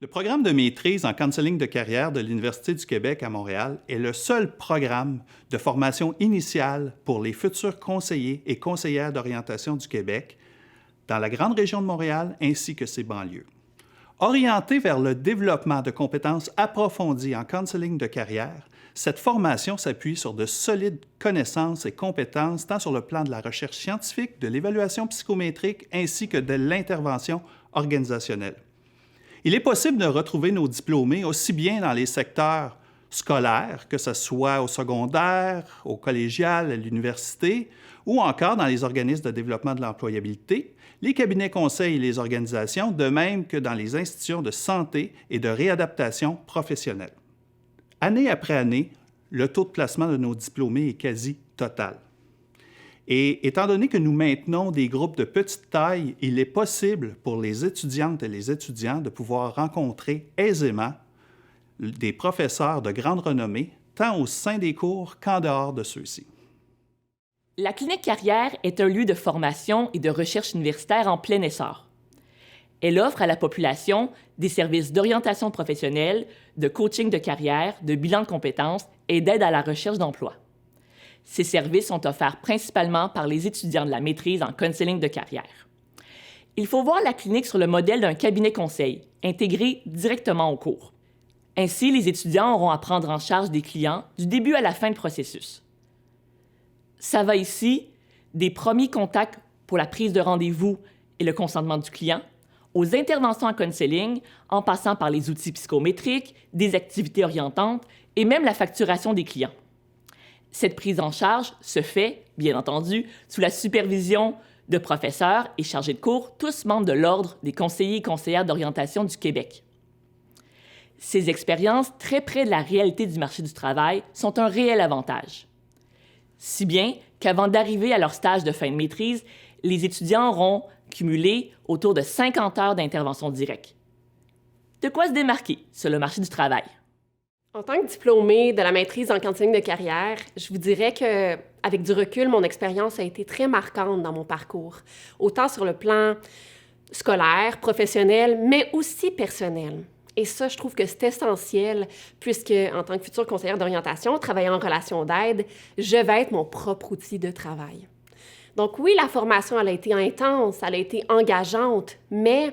Le programme de maîtrise en counseling de carrière de l'Université du Québec à Montréal est le seul programme de formation initiale pour les futurs conseillers et conseillères d'orientation du Québec dans la grande région de Montréal ainsi que ses banlieues. Orienté vers le développement de compétences approfondies en counseling de carrière, cette formation s'appuie sur de solides connaissances et compétences tant sur le plan de la recherche scientifique, de l'évaluation psychométrique ainsi que de l'intervention organisationnelle. Il est possible de retrouver nos diplômés aussi bien dans les secteurs scolaires, que ce soit au secondaire, au collégial, à l'université, ou encore dans les organismes de développement de l'employabilité, les cabinets conseils et les organisations, de même que dans les institutions de santé et de réadaptation professionnelle. Année après année, le taux de placement de nos diplômés est quasi total. Et étant donné que nous maintenons des groupes de petite taille, il est possible pour les étudiantes et les étudiants de pouvoir rencontrer aisément des professeurs de grande renommée, tant au sein des cours qu'en dehors de ceux-ci. La clinique carrière est un lieu de formation et de recherche universitaire en plein essor. Elle offre à la population des services d'orientation professionnelle, de coaching de carrière, de bilan de compétences et d'aide à la recherche d'emploi. Ces services sont offerts principalement par les étudiants de la maîtrise en counseling de carrière. Il faut voir la clinique sur le modèle d'un cabinet conseil, intégré directement au cours. Ainsi, les étudiants auront à prendre en charge des clients du début à la fin du processus. Ça va ici des premiers contacts pour la prise de rendez-vous et le consentement du client, aux interventions en counseling, en passant par les outils psychométriques, des activités orientantes et même la facturation des clients. Cette prise en charge se fait, bien entendu, sous la supervision de professeurs et chargés de cours, tous membres de l'Ordre des conseillers et conseillères d'orientation du Québec. Ces expériences, très près de la réalité du marché du travail, sont un réel avantage. Si bien qu'avant d'arriver à leur stage de fin de maîtrise, les étudiants auront cumulé autour de 50 heures d'intervention directe. De quoi se démarquer sur le marché du travail? En tant que diplômée de la maîtrise en counseling de carrière, je vous dirais qu'avec du recul, mon expérience a été très marquante dans mon parcours, autant sur le plan scolaire, professionnel, mais aussi personnel. Et ça, je trouve que c'est essentiel, puisque en tant que future conseillère d'orientation, travaillant en relation d'aide, je vais être mon propre outil de travail. Donc oui, la formation, elle a été intense, elle a été engageante, mais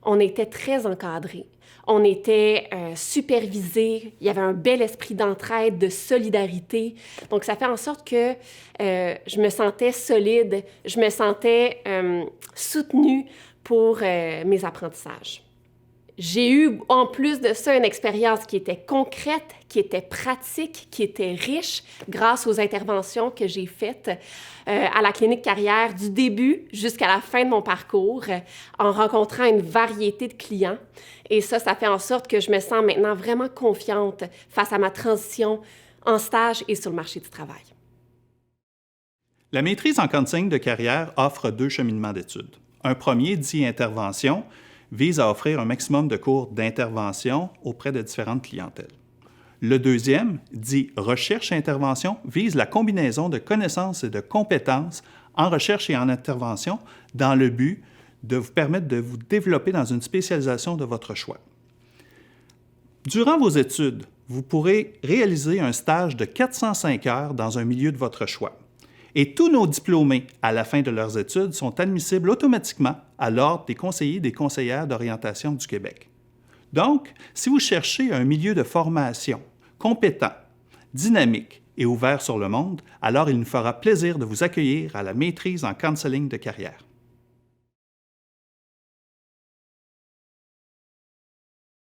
on était très encadrés. On était supervisés, il y avait un bel esprit d'entraide, de solidarité. Donc, ça fait en sorte que je me sentais solide, je me sentais soutenue pour mes apprentissages. J'ai eu, en plus de ça, une expérience qui était concrète, qui était pratique, qui était riche grâce aux interventions que j'ai faites à la clinique carrière du début jusqu'à la fin de mon parcours, en rencontrant une variété de clients. Et ça fait en sorte que je me sens maintenant vraiment confiante face à ma transition en stage et sur le marché du travail. La maîtrise en counseling de carrière offre 2 cheminements d'études. Un premier, dit intervention, vise à offrir un maximum de cours d'intervention auprès de différentes clientèles. Le deuxième, dit recherche et intervention, vise la combinaison de connaissances et de compétences en recherche et en intervention dans le but de vous permettre de vous développer dans une spécialisation de votre choix. Durant vos études, vous pourrez réaliser un stage de 405 heures dans un milieu de votre choix. Et tous nos diplômés, à la fin de leurs études, sont admissibles automatiquement à l'Ordre des conseillers et des conseillères d'orientation du Québec. Donc, si vous cherchez un milieu de formation compétent, dynamique et ouvert sur le monde, alors il nous fera plaisir de vous accueillir à la maîtrise en counseling de carrière.